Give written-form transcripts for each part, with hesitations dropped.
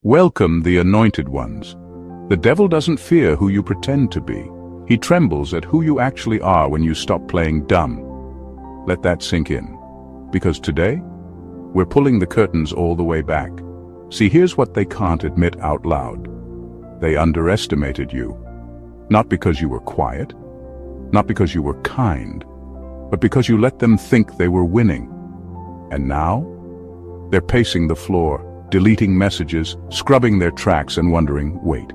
Welcome, the anointed ones. The devil doesn't fear who you pretend to be. He trembles at who you actually are when you stop playing dumb. Let that sink in. Because today, we're pulling the curtains all the way back. See, here's what they can't admit out loud. They underestimated you. Not because you were quiet, not because you were kind, but because you let them think they were winning. And now, they're pacing the floor, deleting messages, scrubbing their tracks and wondering, wait,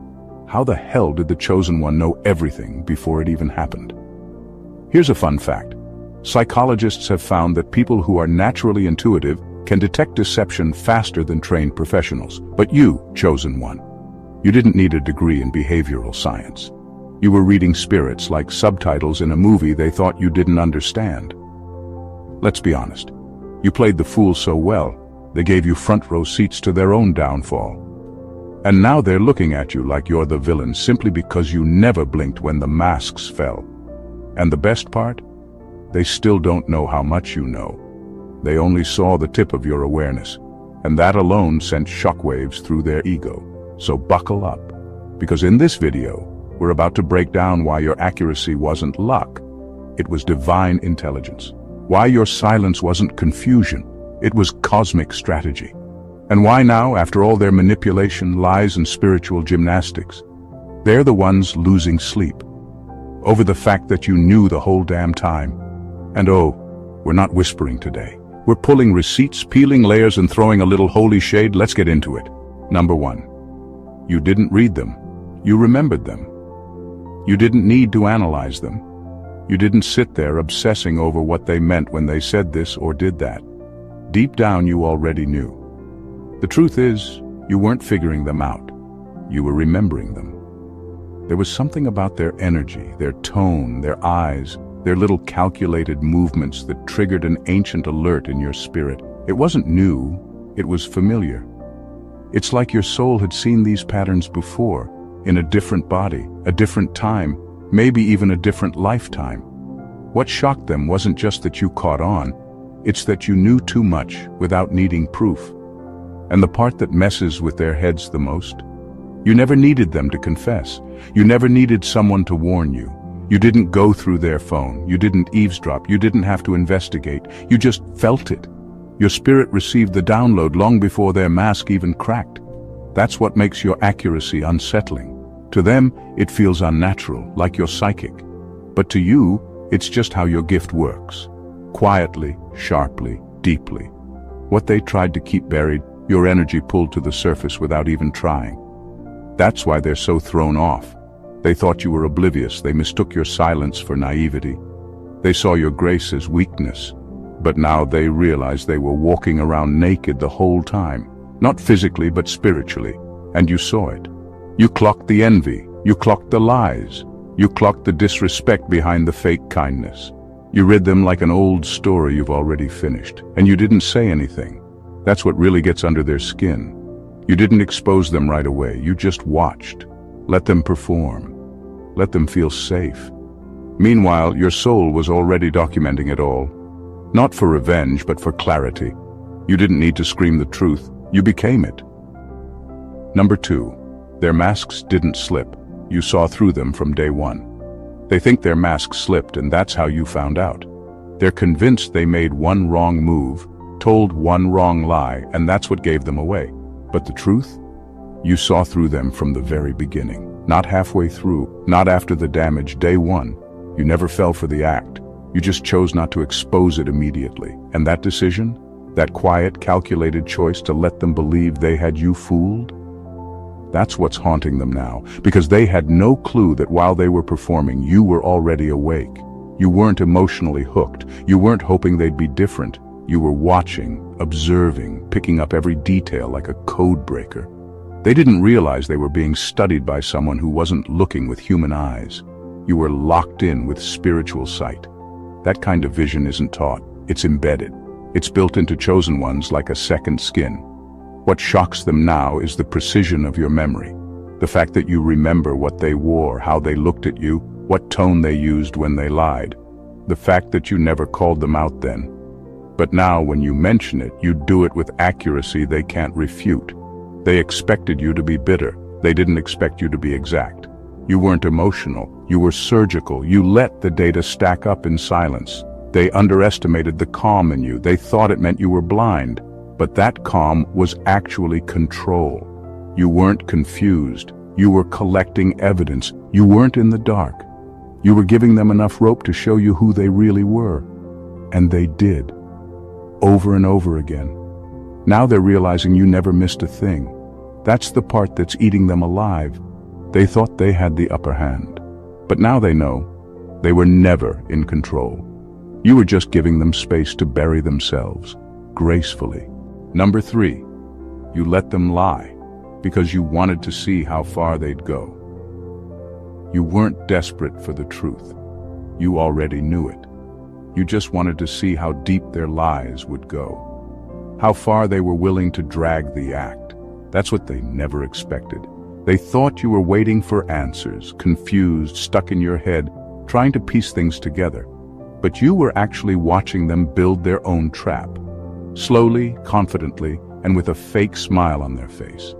how the hell did the chosen one know everything before it even happened? Here's a fun fact. Psychologists have found that people who are naturally intuitive can detect deception faster than trained professionals. But you, chosen one, you didn't need a degree in behavioral science. You were reading spirits like subtitles in a movie they thought you didn't understand. Let's be honest. You played the fool so well, they gave you front row seats to their own downfall. And now they're looking at you like you're the villain simply because you never blinked when the masks fell. And the best part? They still don't know how much you know. They only saw the tip of your awareness, and that alone sent shockwaves through their ego. So buckle up, because in this video, we're about to break down why your accuracy wasn't luck. It was divine intelligence. Why your silence wasn't confusion. It was cosmic strategy. And why now, after all their manipulation, lies, and spiritual gymnastics, they're the ones losing sleep over the fact that you knew the whole damn time. And oh, we're not whispering today. We're pulling receipts, peeling layers, and throwing a little holy shade. Let's get into it. Number one, you didn't read them. You remembered them. You didn't need to analyze them. You didn't sit there obsessing over what they meant when they said this or did that. Deep down, you already knew. The truth is, you weren't figuring them out. You were remembering them. There was something about their energy, their tone, their eyes, their little calculated movements that triggered an ancient alert in your spirit. It wasn't new, it was familiar. It's like your soul had seen these patterns before, in a different body, a different time, maybe even a different lifetime. What shocked them wasn't just that you caught on, it's that you knew too much without needing proof. And the part that messes with their heads the most? You never needed them to confess. You never needed someone to warn you. You didn't go through their phone. You didn't eavesdrop. You didn't have to investigate. You just felt it. Your spirit received the download long before their mask even cracked. That's what makes your accuracy unsettling. To them, it feels unnatural, like you're psychic. But to you, it's just how your gift works. Quietly, sharply, deeply. What they tried to keep buried, your energy pulled to the surface without even trying. That's why they're so thrown off. They thought you were oblivious. They mistook your silence for naivety. They saw your grace as weakness. But now they realize they were walking around naked the whole time. Not physically, but spiritually. And you saw it. You clocked the envy. You clocked the lies. You clocked the disrespect behind the fake kindness. You read them like an old story you've already finished. And you didn't say anything. That's what really gets under their skin. You didn't expose them right away. You just watched. Let them perform. Let them feel safe. Meanwhile, your soul was already documenting it all. Not for revenge, but for clarity. You didn't need to scream the truth. You became it. Number two, their masks didn't slip. You saw through them from day one. They think their masks slipped, and that's how you found out. They're convinced they made one wrong move, told one wrong lie, and that's what gave them away. But the truth? You saw through them from the very beginning. Not halfway through, not after the damage, day one. You never fell for the act. You just chose not to expose it immediately. And that decision? That quiet, calculated choice to let them believe they had you fooled? That's what's haunting them now, because they had no clue that while they were performing, you were already awake. You weren't emotionally hooked. You weren't hoping they'd be different. You were watching, observing, picking up every detail like a code breaker. They didn't realize they were being studied by someone who wasn't looking with human eyes. You were locked in with spiritual sight. That kind of vision isn't taught. It's embedded. It's built into chosen ones like a second skin. What shocks them now is the precision of your memory. The fact that you remember what they wore, how they looked at you, what tone they used when they lied. The fact that you never called them out then. But now when you mention it, you do it with accuracy they can't refute. They expected you to be bitter. They didn't expect you to be exact. You weren't emotional. You were surgical. You let the data stack up in silence. They underestimated the calm in you. They thought it meant you were blind. But that calm was actually control. You weren't confused. You were collecting evidence. You weren't in the dark. You were giving them enough rope to show you who they really were. And they did. Over and over again. Now they're realizing you never missed a thing. That's the part that's eating them alive. They thought they had the upper hand. But now they know they were never in control. You were just giving them space to bury themselves, gracefully. Number 3, you let them lie because you wanted to see how far they'd go. You weren't desperate for the truth. You already knew it. You just wanted to see how deep their lies would go, how far they were willing to drag the act. That's what they never expected. They thought you were waiting for answers, confused, stuck in your head, trying to piece things together. But you were actually watching them build their own trap, slowly, confidently, and with a fake smile on their face.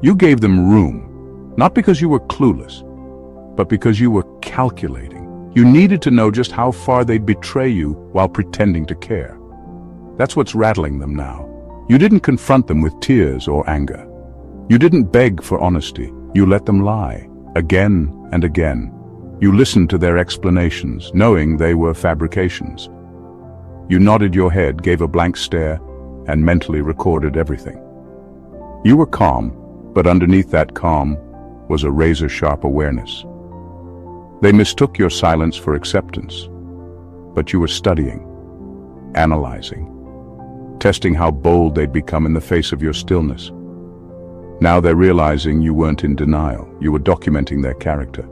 You gave them room, not because you were clueless, but because you were calculating. You needed to know just how far they'd betray you while pretending to care. That's what's rattling them now. You didn't confront them with tears or anger. You didn't beg for honesty. You let them lie, again and again. You listened to their explanations, knowing they were fabrications. You nodded your head, gave a blank stare, and mentally recorded everything. You were calm, but underneath that calm was a razor-sharp awareness. They mistook your silence for acceptance, but you were studying, analyzing, testing how bold they'd become in the face of your stillness. Now they're realizing you weren't in denial. You were documenting their character.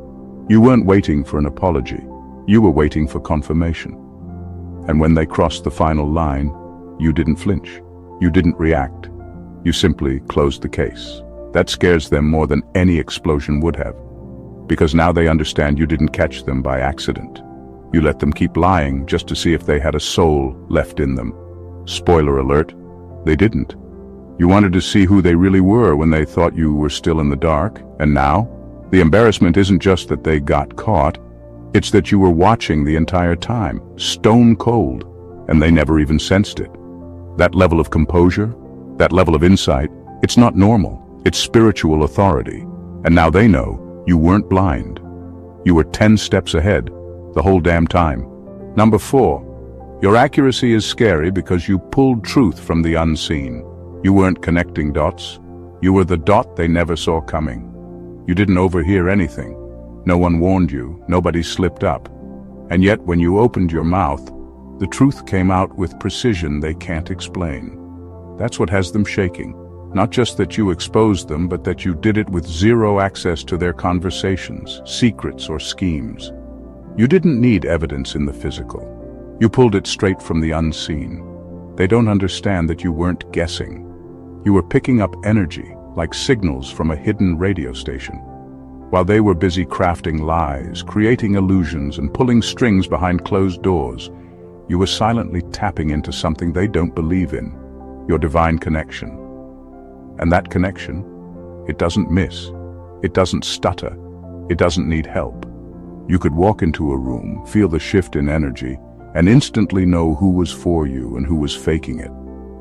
You weren't waiting for an apology. You were waiting for confirmation. And when they crossed the final line, you didn't flinch. You didn't react. You simply closed the case. That scares them more than any explosion would have, because now they understand you didn't catch them by accident. You let them keep lying just to see if they had a soul left in them. Spoiler alert, they didn't. You wanted to see who they really were when they thought you were still in the dark, and now, the embarrassment isn't just that they got caught, it's that you were watching the entire time, stone cold, and they never even sensed it. That level of composure, that level of insight, it's not normal, it's spiritual authority. And now they know you weren't blind. You were 10 steps ahead, the whole damn time. Number 4, your accuracy is scary because you pulled truth from the unseen. You weren't connecting dots. You were the dot they never saw coming. You didn't overhear anything. No one warned you. Nobody slipped up. And yet, when you opened your mouth, the truth came out with precision they can't explain. That's what has them shaking. Not just that you exposed them, but that you did it with zero access to their conversations, secrets, or schemes. You didn't need evidence in the physical. You pulled it straight from the unseen. They don't understand that you weren't guessing. You were picking up energy, like signals from a hidden radio station. While they were busy crafting lies, creating illusions, and pulling strings behind closed doors, you were silently tapping into something they don't believe in, your divine connection. And that connection, it doesn't miss, it doesn't stutter, it doesn't need help. You could walk into a room, feel the shift in energy, and instantly know who was for you and who was faking it.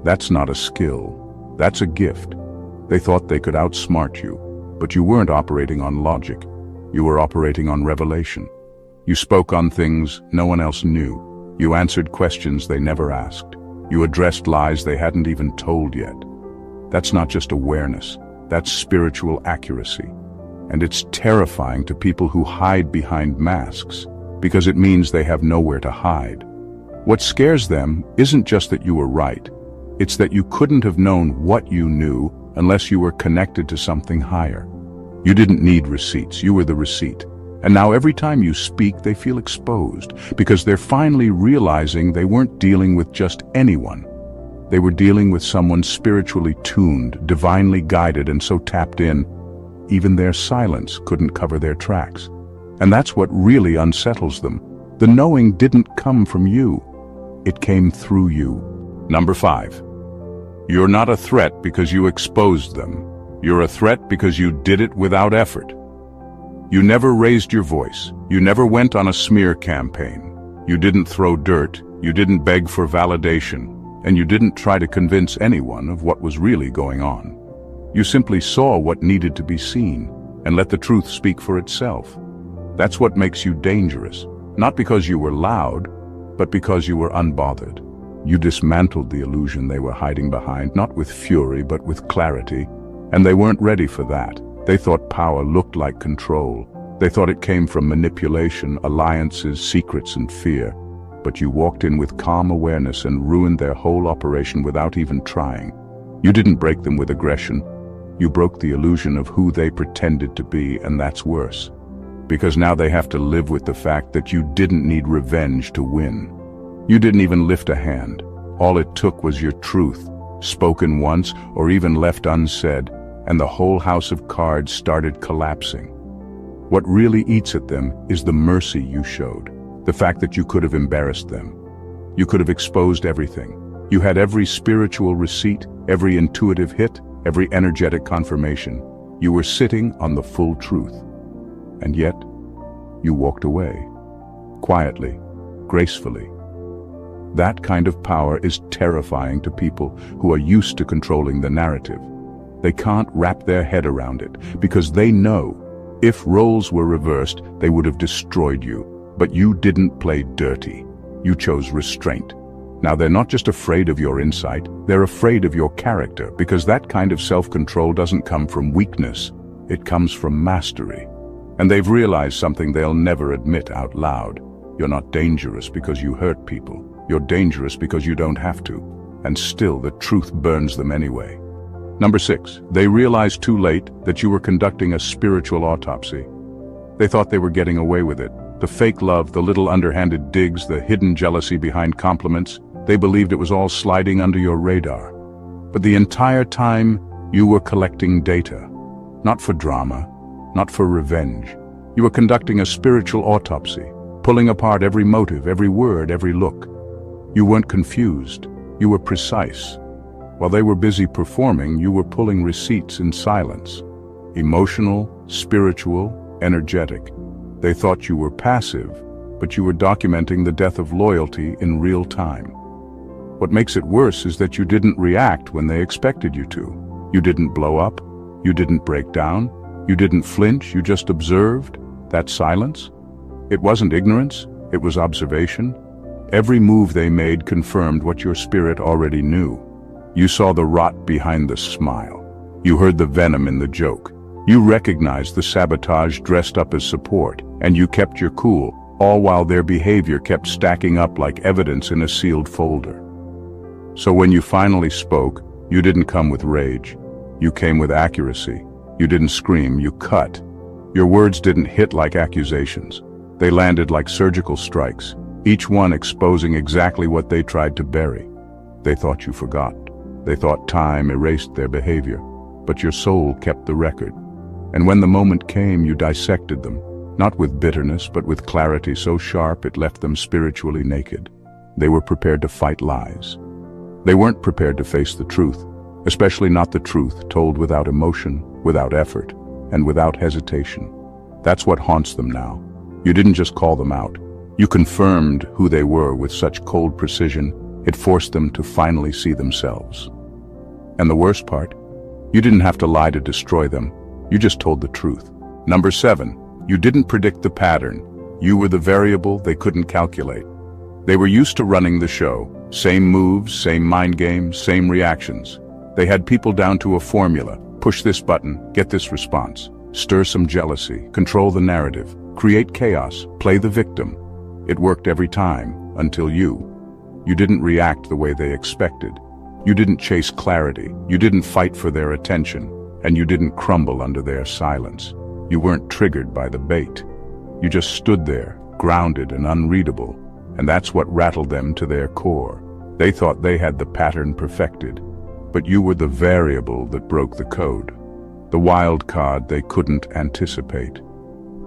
That's not a skill. That's a gift. They thought they could outsmart you, but you weren't operating on logic. You were operating on revelation. You spoke on things no one else knew. You answered questions they never asked. You addressed lies they hadn't even told yet. That's not just awareness. That's spiritual accuracy. And it's terrifying to people who hide behind masks, because it means they have nowhere to hide. What scares them isn't just that you were right. It's that you couldn't have known what you knew unless you were connected to something higher. You didn't need receipts, you were the receipt. And now every time you speak, they feel exposed, because they're finally realizing they weren't dealing with just anyone. They were dealing with someone spiritually tuned, divinely guided, and so tapped in, even their silence couldn't cover their tracks. And that's what really unsettles them. The knowing didn't come from you. It came through you. Number 5. You're not a threat because you exposed them. You're a threat because you did it without effort. You never raised your voice. You never went on a smear campaign. You didn't throw dirt. You didn't beg for validation. And you didn't try to convince anyone of what was really going on. You simply saw what needed to be seen and let the truth speak for itself. That's what makes you dangerous, not because you were loud, but because you were unbothered. You dismantled the illusion they were hiding behind, not with fury, but with clarity. And they weren't ready for that. They thought power looked like control. They thought it came from manipulation, alliances, secrets, and fear. But you walked in with calm awareness and ruined their whole operation without even trying. You didn't break them with aggression. You broke the illusion of who they pretended to be, and that's worse. Because now they have to live with the fact that you didn't need revenge to win. You didn't even lift a hand. All it took was your truth, spoken once or even left unsaid, and the whole house of cards started collapsing. What really eats at them is the mercy you showed, the fact that you could have embarrassed them. You could have exposed everything. You had every spiritual receipt, every intuitive hit, every energetic confirmation. You were sitting on the full truth. And yet, you walked away, quietly, gracefully. That kind of power is terrifying to people who are used to controlling the narrative. They can't wrap their head around it, because they know if roles were reversed, they would have destroyed you. But you didn't play dirty. You chose restraint. Now they're not just afraid of your insight, they're afraid of your character, because that kind of self-control doesn't come from weakness. It comes from mastery. And they've realized something they'll never admit out loud. You're not dangerous because you hurt people. You're dangerous because you don't have to. And still, the truth burns them anyway. Number 6, they realized too late that you were conducting a spiritual autopsy. They thought they were getting away with it. The fake love, the little underhanded digs, the hidden jealousy behind compliments, they believed it was all sliding under your radar. But the entire time, you were collecting data. Not for drama, not for revenge. You were conducting a spiritual autopsy, pulling apart every motive, every word, every look. You weren't confused. You were precise. While they were busy performing, you were pulling receipts in silence. Emotional, spiritual, energetic. They thought you were passive, but you were documenting the death of loyalty in real time. What makes it worse is that you didn't react when they expected you to. You didn't blow up. You didn't break down. You didn't flinch. You just observed that silence. It wasn't ignorance. It was observation. Every move they made confirmed what your spirit already knew. You saw the rot behind the smile. You heard the venom in the joke. You recognized the sabotage dressed up as support, and you kept your cool, all while their behavior kept stacking up like evidence in a sealed folder. So when you finally spoke, you didn't come with rage. You came with accuracy. You didn't scream, you cut. Your words didn't hit like accusations. They landed like surgical strikes, each one exposing exactly what they tried to bury. They thought you forgot. They thought time erased their behavior, but your soul kept the record. And when the moment came, you dissected them, not with bitterness, but with clarity so sharp it left them spiritually naked. They were prepared to fight lies. They weren't prepared to face the truth, especially not the truth told without emotion, without effort, and without hesitation. That's what haunts them now. You didn't just call them out. You confirmed who they were with such cold precision, it forced them to finally see themselves. And the worst part? You didn't have to lie to destroy them. You just told the truth. Number 7, you didn't predict the pattern. You were the variable they couldn't calculate. They were used to running the show. Same moves, same mind games, same reactions. They had people down to a formula. Push this button, get this response. Stir some jealousy, control the narrative, create chaos, play the victim. It worked every time, until you. You didn't react the way they expected. You didn't chase clarity. You didn't fight for their attention. And you didn't crumble under their silence. You weren't triggered by the bait. You just stood there, grounded and unreadable. And that's what rattled them to their core. They thought they had the pattern perfected. But you were the variable that broke the code. The wild card they couldn't anticipate.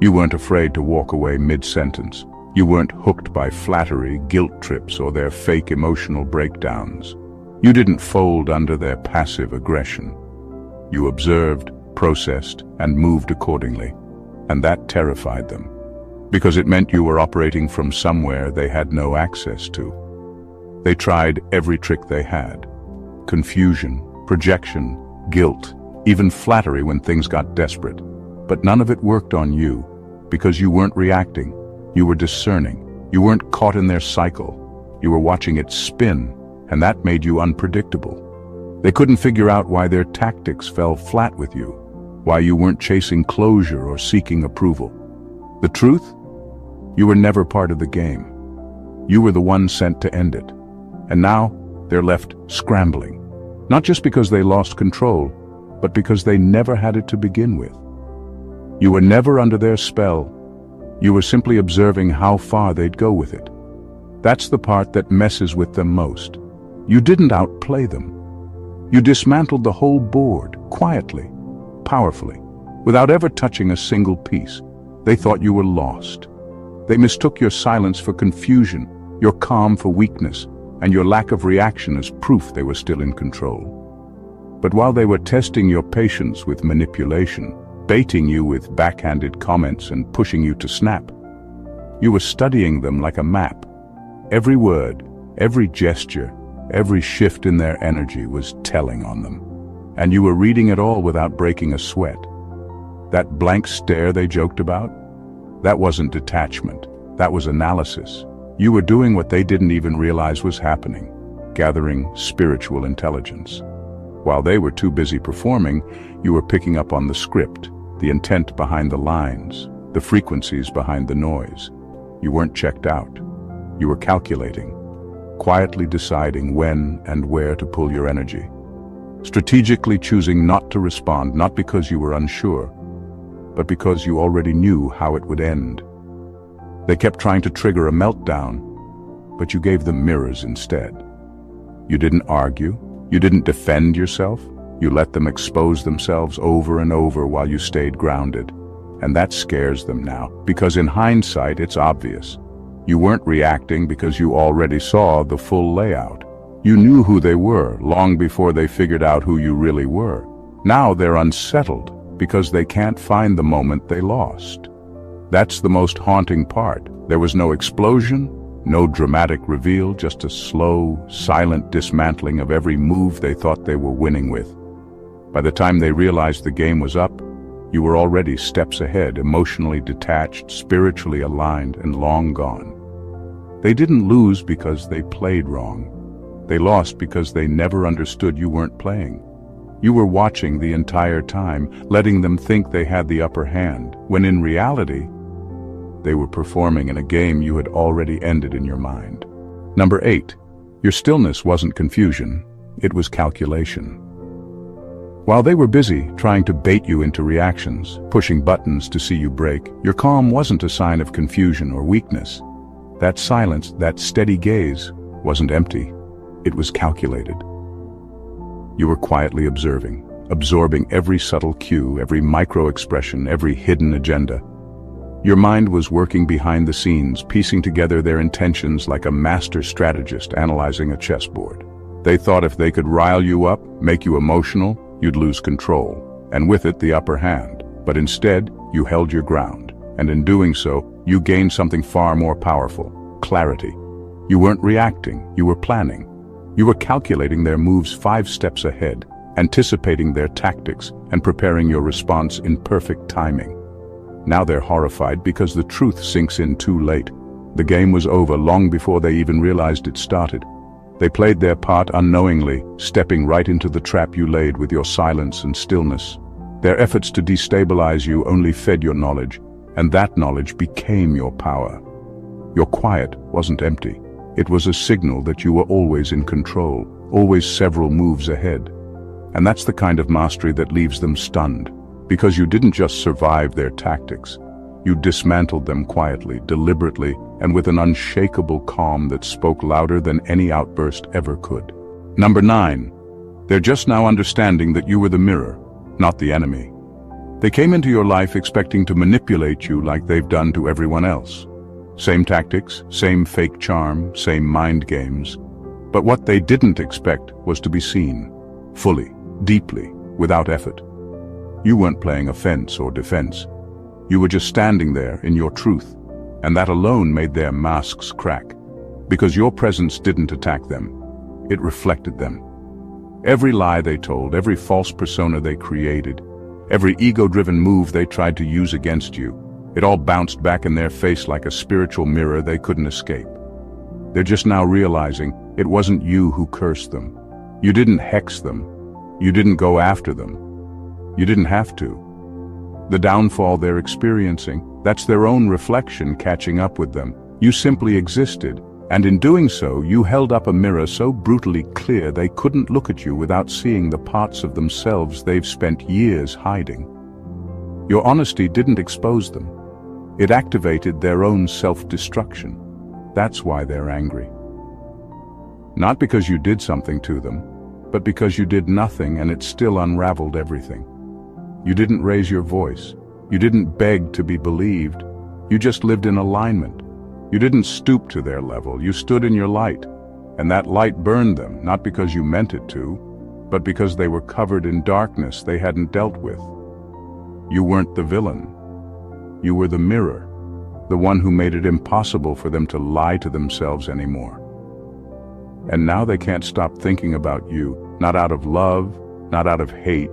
You weren't afraid to walk away mid-sentence. You weren't hooked by flattery, guilt trips, or their fake emotional breakdowns. You didn't fold under their passive aggression. You observed, processed, and moved accordingly. And that terrified them, because it meant you were operating from somewhere they had no access to. They tried every trick they had. Confusion, projection, guilt, even flattery when things got desperate. But none of it worked on you, because you weren't reacting. You were discerning. You weren't caught in their cycle. You were watching it spin, and that made you unpredictable. They couldn't figure out why their tactics fell flat with you, why you weren't chasing closure or seeking approval. The truth? You were never part of the game. You were the one sent to end it. And now, they're left scrambling. Not just because they lost control, but because they never had it to begin with. You were never under their spell. You were simply observing how far they'd go with it. That's the part that messes with them most. You didn't outplay them. You dismantled the whole board, quietly, powerfully, without ever touching a single piece. They thought you were lost. They mistook your silence for confusion, your calm for weakness, and your lack of reaction as proof they were still in control. But while they were testing your patience with manipulation, baiting you with backhanded comments and pushing you to snap, you were studying them like a map. Every word, every gesture, every shift in their energy was telling on them. And you were reading it all without breaking a sweat. That blank stare they joked about? That wasn't detachment. That was analysis. You were doing what they didn't even realize was happening, gathering spiritual intelligence. While they were too busy performing, you were picking up on the script, the intent behind the lines, the frequencies behind the noise. You weren't checked out. You were calculating, quietly deciding when and where to pull your energy. Strategically choosing not to respond, not because you were unsure, but because you already knew how it would end. They kept trying to trigger a meltdown, but you gave them mirrors instead. You didn't argue. You didn't defend yourself. You let them expose themselves over and over while you stayed grounded. And that scares them now, because in hindsight, it's obvious. You weren't reacting because you already saw the full layout. You knew who they were long before they figured out who you really were. Now they're unsettled because they can't find the moment they lost. That's the most haunting part. There was no explosion, no dramatic reveal, just a slow, silent dismantling of every move they thought they were winning with. By the time they realized the game was up, you were already steps ahead, emotionally detached, spiritually aligned, and long gone. They didn't lose because they played wrong. They lost because they never understood you weren't playing. You were watching the entire time, letting them think they had the upper hand, when in reality, they were performing in a game you had already ended in your mind. Number 8, your stillness wasn't confusion, it was calculation. While they were busy trying to bait you into reactions, pushing buttons to see you break, your calm wasn't a sign of confusion or weakness. That silence, that steady gaze, wasn't empty. It was calculated. You were quietly observing, absorbing every subtle cue, every micro-expression, every hidden agenda. Your mind was working behind the scenes, piecing together their intentions like a master strategist analyzing a chessboard. They thought if they could rile you up, make you emotional, you'd lose control, and with it the upper hand. But instead, you held your ground, and in doing so, you gained something far more powerful: clarity. You weren't reacting, you were planning. You were calculating their moves 5 steps ahead, anticipating their tactics, and preparing your response in perfect timing. Now they're horrified because the truth sinks in too late. The game was over long before they even realized it started. They played their part unknowingly, stepping right into the trap you laid with your silence and stillness. Their efforts to destabilize you only fed your knowledge, and that knowledge became your power. Your quiet wasn't empty. It was a signal that you were always in control, always several moves ahead. And that's the kind of mastery that leaves them stunned, because you didn't just survive their tactics. You dismantled them quietly, deliberately, and with an unshakable calm that spoke louder than any outburst ever could. Number 9, they're just now understanding that you were the mirror, not the enemy. They came into your life expecting to manipulate you like they've done to everyone else. Same tactics, same fake charm, same mind games. But what they didn't expect was to be seen, fully, deeply, without effort. You weren't playing offense or defense. You were just standing there in your truth, and that alone made their masks crack, because your presence didn't attack them. It reflected them. Every lie they told, every false persona they created, every ego-driven move they tried to use against you, it all bounced back in their face like a spiritual mirror they couldn't escape. They're just now realizing it wasn't you who cursed them. You didn't hex them. You didn't go after them. You didn't have to. The downfall they're experiencing, that's their own reflection catching up with them. You simply existed, and in doing so, you held up a mirror so brutally clear they couldn't look at you without seeing the parts of themselves they've spent years hiding. Your honesty didn't expose them. It activated their own self-destruction. That's why they're angry. Not because you did something to them, but because you did nothing and it still unraveled everything. You didn't raise your voice. You didn't beg to be believed. You just lived in alignment. You didn't stoop to their level. You stood in your light. And that light burned them, not because you meant it to, but because they were covered in darkness they hadn't dealt with. You weren't the villain. You were the mirror, the one who made it impossible for them to lie to themselves anymore. And now they can't stop thinking about you, not out of love, not out of hate,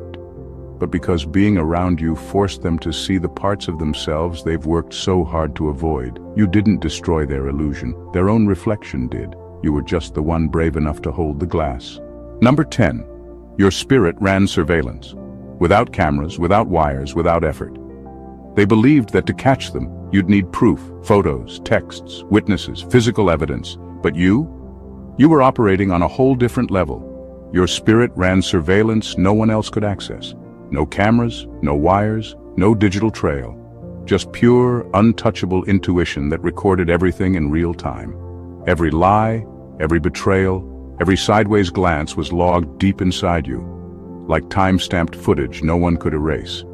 but because being around you forced them to see the parts of themselves they've worked so hard to avoid. You didn't destroy their illusion. Their own reflection did. You were just the one brave enough to hold the glass. Number 10. Your spirit ran surveillance. Without cameras, without wires, without effort. They believed that to catch them, you'd need proof, photos, texts, witnesses, physical evidence. But you were operating on a whole different level. Your spirit ran surveillance no one else could access. No cameras, no wires, no digital trail. Just pure, untouchable intuition that recorded everything in real time. Every lie, every betrayal, every sideways glance was logged deep inside you, like time-stamped footage no one could erase.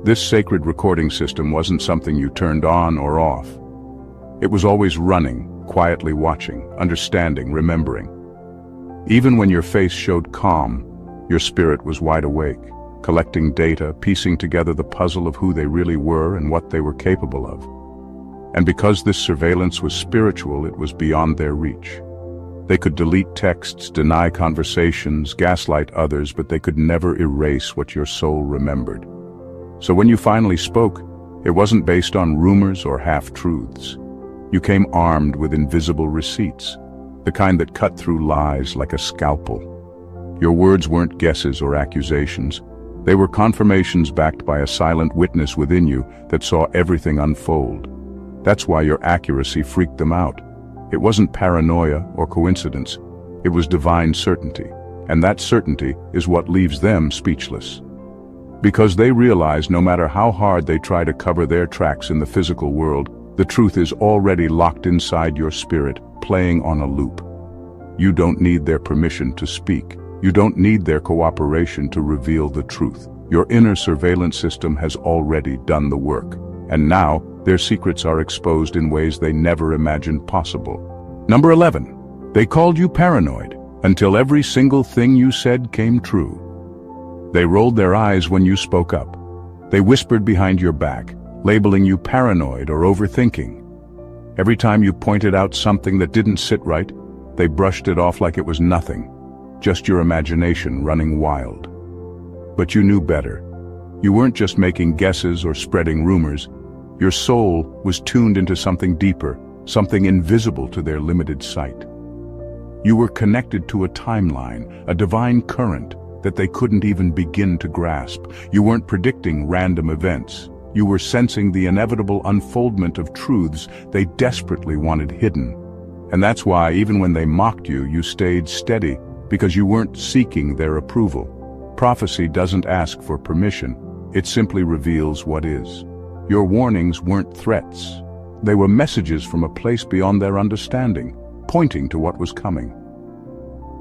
This sacred recording system wasn't something you turned on or off. It was always running, quietly watching, understanding, remembering. Even when your face showed calm, your spirit was wide awake, collecting data, piecing together the puzzle of who they really were and what they were capable of. And because this surveillance was spiritual, it was beyond their reach. They could delete texts, deny conversations, gaslight others, but they could never erase what your soul remembered. So when you finally spoke, it wasn't based on rumors or half-truths. You came armed with invisible receipts, the kind that cut through lies like a scalpel. Your words weren't guesses or accusations. They were confirmations backed by a silent witness within you that saw everything unfold. That's why your accuracy freaked them out. It wasn't paranoia or coincidence. It was divine certainty. And that certainty is what leaves them speechless. Because they realize no matter how hard they try to cover their tracks in the physical world, the truth is already locked inside your spirit, playing on a loop. You don't need their permission to speak. You don't need their cooperation to reveal the truth. Your inner surveillance system has already done the work. And now, their secrets are exposed in ways they never imagined possible. Number 11. They called you paranoid, until every single thing you said came true. They rolled their eyes when you spoke up. They whispered behind your back, labeling you paranoid or overthinking. Every time you pointed out something that didn't sit right, they brushed it off like it was nothing, just your imagination running wild. But you knew better. You weren't just making guesses or spreading rumors. Your soul was tuned into something deeper, something invisible to their limited sight. You were connected to a timeline, a divine current that they couldn't even begin to grasp. You weren't predicting random events. You were sensing the inevitable unfoldment of truths they desperately wanted hidden. And that's why, even when they mocked you, you stayed steady, because you weren't seeking their approval. Prophecy doesn't ask for permission. It simply reveals what is. Your warnings weren't threats. They were messages from a place beyond their understanding, pointing to what was coming.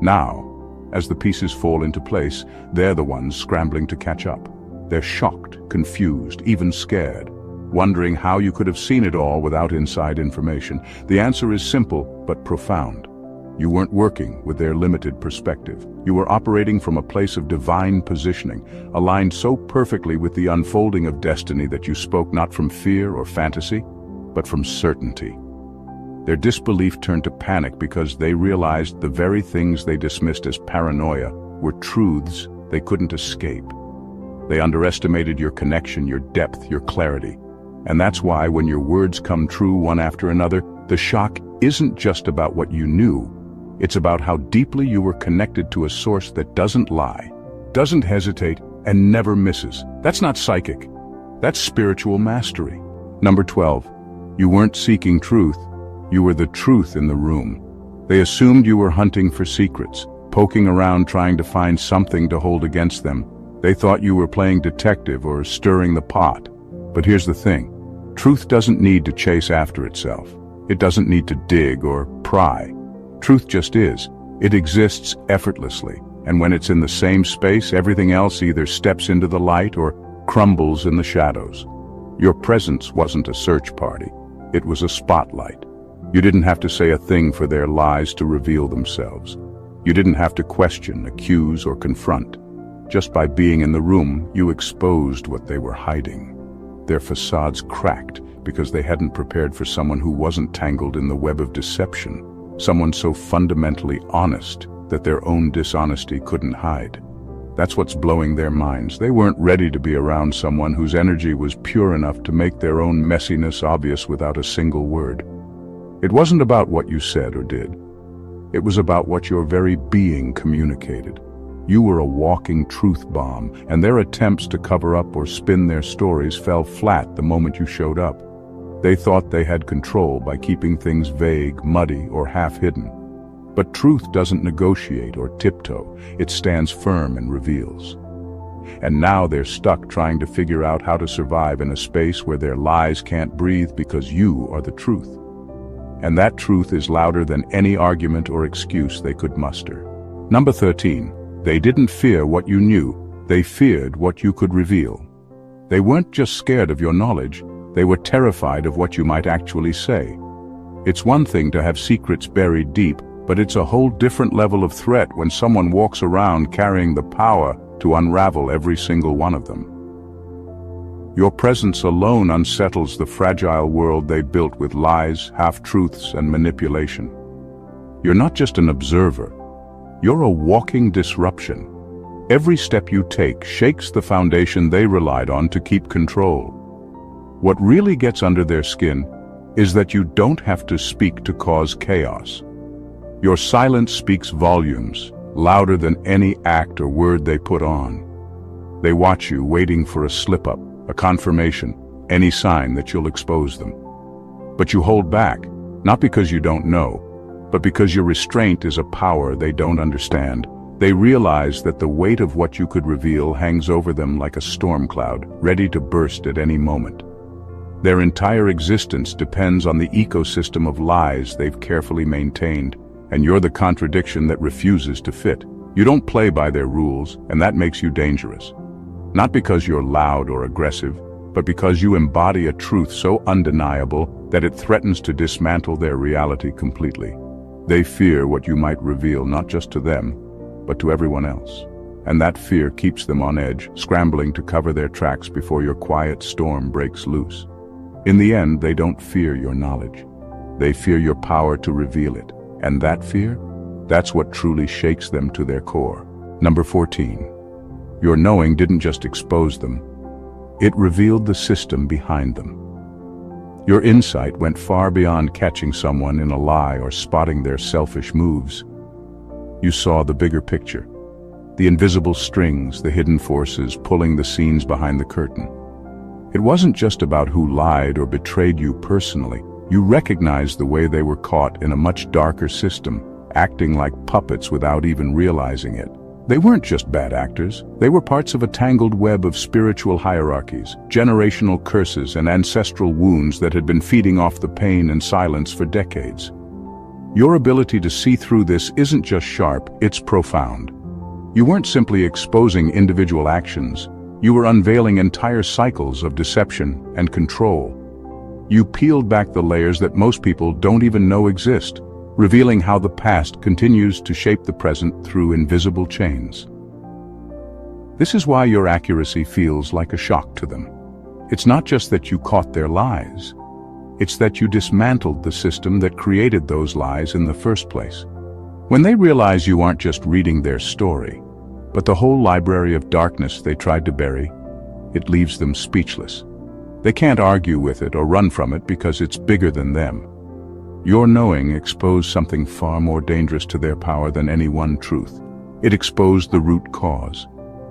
Now, as the pieces fall into place, they're the ones scrambling to catch up. They're shocked, confused, even scared, wondering how you could have seen it all without inside information. The answer is simple but profound. You weren't working with their limited perspective. You were operating from a place of divine positioning, aligned so perfectly with the unfolding of destiny that you spoke not from fear or fantasy, but from certainty. Their disbelief turned to panic because they realized the very things they dismissed as paranoia were truths they couldn't escape. They underestimated your connection, your depth, your clarity. And that's why when your words come true one after another, the shock isn't just about what you knew. It's about how deeply you were connected to a source that doesn't lie, doesn't hesitate, and never misses. That's not psychic. That's spiritual mastery. Number 12. You weren't seeking truth. You were the truth in the room. They assumed you were hunting for secrets, poking around trying to find something to hold against them. They thought you were playing detective or stirring the pot. But here's the thing. Truth doesn't need to chase after itself. It doesn't need to dig or pry. Truth just is. It exists effortlessly, and when it's in the same space, everything else either steps into the light or crumbles in the shadows. Your presence wasn't a search party. It was a spotlight. You didn't have to say a thing for their lies to reveal themselves. You didn't have to question, accuse, or confront. Just by being in the room, you exposed what they were hiding. Their facades cracked because they hadn't prepared for someone who wasn't tangled in the web of deception. Someone so fundamentally honest that their own dishonesty couldn't hide. That's what's blowing their minds. They weren't ready to be around someone whose energy was pure enough to make their own messiness obvious without a single word. It wasn't about what you said or did. It was about what your very being communicated. You were a walking truth bomb, and their attempts to cover up or spin their stories fell flat the moment you showed up. They thought they had control by keeping things vague, muddy, or half-hidden. But truth doesn't negotiate or tiptoe. It stands firm and reveals. And now they're stuck trying to figure out how to survive in a space where their lies can't breathe because you are the truth. And that truth is louder than any argument or excuse they could muster. Number 13. They didn't fear what you knew. They feared what you could reveal. They weren't just scared of your knowledge. They were terrified of what you might actually say. It's one thing to have secrets buried deep, but it's a whole different level of threat when someone walks around carrying the power to unravel every single one of them. Your presence alone unsettles the fragile world they built with lies, half-truths, and manipulation. You're not just an observer. You're a walking disruption. Every step you take shakes the foundation they relied on to keep control. What really gets under their skin is that you don't have to speak to cause chaos. Your silence speaks volumes, louder than any act or word they put on. They watch you, waiting for a slip-up, a confirmation, any sign that you'll expose them. But you hold back, not because you don't know, but because your restraint is a power they don't understand. They realize that the weight of what you could reveal hangs over them like a storm cloud, ready to burst at any moment. Their entire existence depends on the ecosystem of lies they've carefully maintained, and you're the contradiction that refuses to fit. You don't play by their rules, and that makes you dangerous. Not because you're loud or aggressive, but because you embody a truth so undeniable that it threatens to dismantle their reality completely. They fear what you might reveal not just to them, but to everyone else. And that fear keeps them on edge, scrambling to cover their tracks before your quiet storm breaks loose. In the end, they don't fear your knowledge. They fear your power to reveal it. And that fear? That's what truly shakes them to their core. Number 14. Your knowing didn't just expose them. It revealed the system behind them. Your insight went far beyond catching someone in a lie or spotting their selfish moves. You saw the bigger picture. The invisible strings, the hidden forces pulling the scenes behind the curtain. It wasn't just about who lied or betrayed you personally. You recognized the way they were caught in a much darker system, acting like puppets without even realizing it. They weren't just bad actors. They were parts of a tangled web of spiritual hierarchies, generational curses, and ancestral wounds that had been feeding off the pain and silence for decades. Your ability to see through this isn't just sharp, it's profound. You weren't simply exposing individual actions. You were unveiling entire cycles of deception and control. You peeled back the layers that most people don't even know exist. revealing how the past continues to shape the present through invisible chains. This is why your accuracy feels like a shock to them. It's not just that you caught their lies. It's that you dismantled the system that created those lies in the first place. When they realize you aren't just reading their story, but the whole library of darkness they tried to bury, it leaves them speechless. They can't argue with it or run from it because it's bigger than them. Your knowing exposed something far more dangerous to their power than any one truth. It exposed the root cause,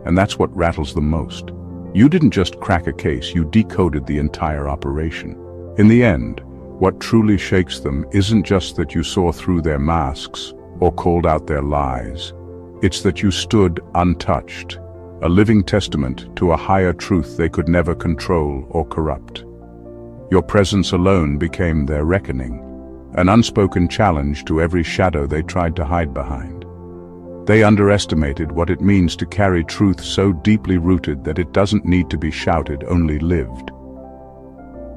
and that's what rattles them most. You didn't just crack a case, you decoded the entire operation. In the end, what truly shakes them isn't just that you saw through their masks or called out their lies. It's that you stood untouched, a living testament to a higher truth they could never control or corrupt. Your presence alone became their reckoning, an unspoken challenge to every shadow they tried to hide behind. They underestimated what it means to carry truth so deeply rooted that it doesn't need to be shouted, only lived.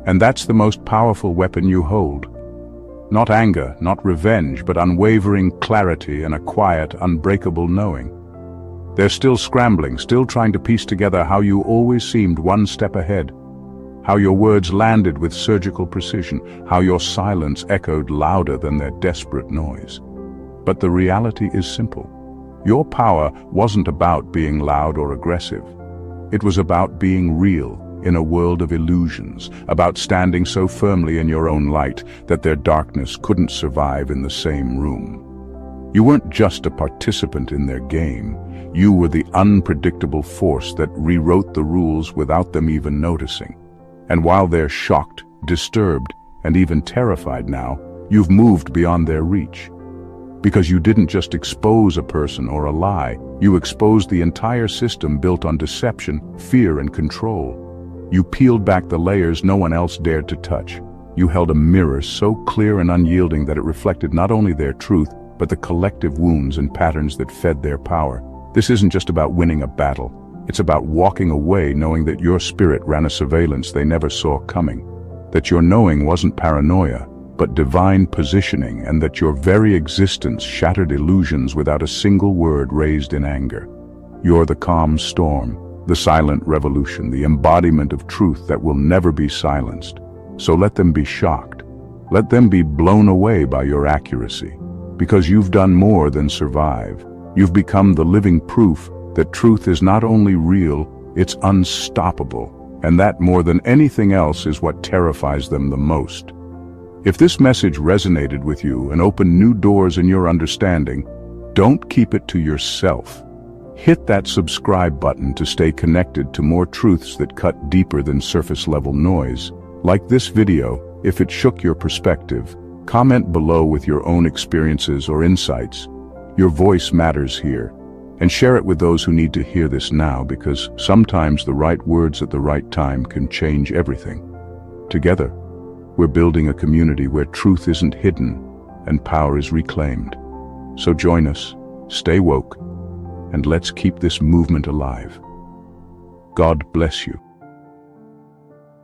And that's the most powerful weapon you hold. Not anger, not revenge, but unwavering clarity and a quiet, unbreakable knowing. They're still scrambling, still trying to piece together how you always seemed one step ahead, how your words landed with surgical precision, how your silence echoed louder than their desperate noise. But the reality is simple. Your power wasn't about being loud or aggressive. It was about being real in a world of illusions, about standing so firmly in your own light that their darkness couldn't survive in the same room. You weren't just a participant in their game. You were the unpredictable force that rewrote the rules without them even noticing. And while they're shocked, disturbed, and even terrified now, you've moved beyond their reach. Because you didn't just expose a person or a lie, you exposed the entire system built on deception, fear, and control. You peeled back the layers no one else dared to touch. You held a mirror so clear and unyielding that it reflected not only their truth, but the collective wounds and patterns that fed their power. This isn't just about winning a battle. It's about walking away knowing that your spirit ran a surveillance they never saw coming. That your knowing wasn't paranoia, but divine positioning, and that your very existence shattered illusions without a single word raised in anger. You're the calm storm, the silent revolution, the embodiment of truth that will never be silenced. So let them be shocked. Let them be blown away by your accuracy. Because you've done more than survive. You've become the living proof that truth is not only real, it's unstoppable. And that more than anything else is what terrifies them the most. If this message resonated with you and opened new doors in your understanding, don't keep it to yourself. Hit that subscribe button to stay connected to more truths that cut deeper than surface-level noise. Like this video, if it shook your perspective, comment below with your own experiences or insights. Your voice matters here. And share it with those who need to hear this now, because sometimes the right words at the right time can change everything. Together, we're building a community where truth isn't hidden and power is reclaimed. So join us, stay woke, and let's keep this movement alive. God bless you.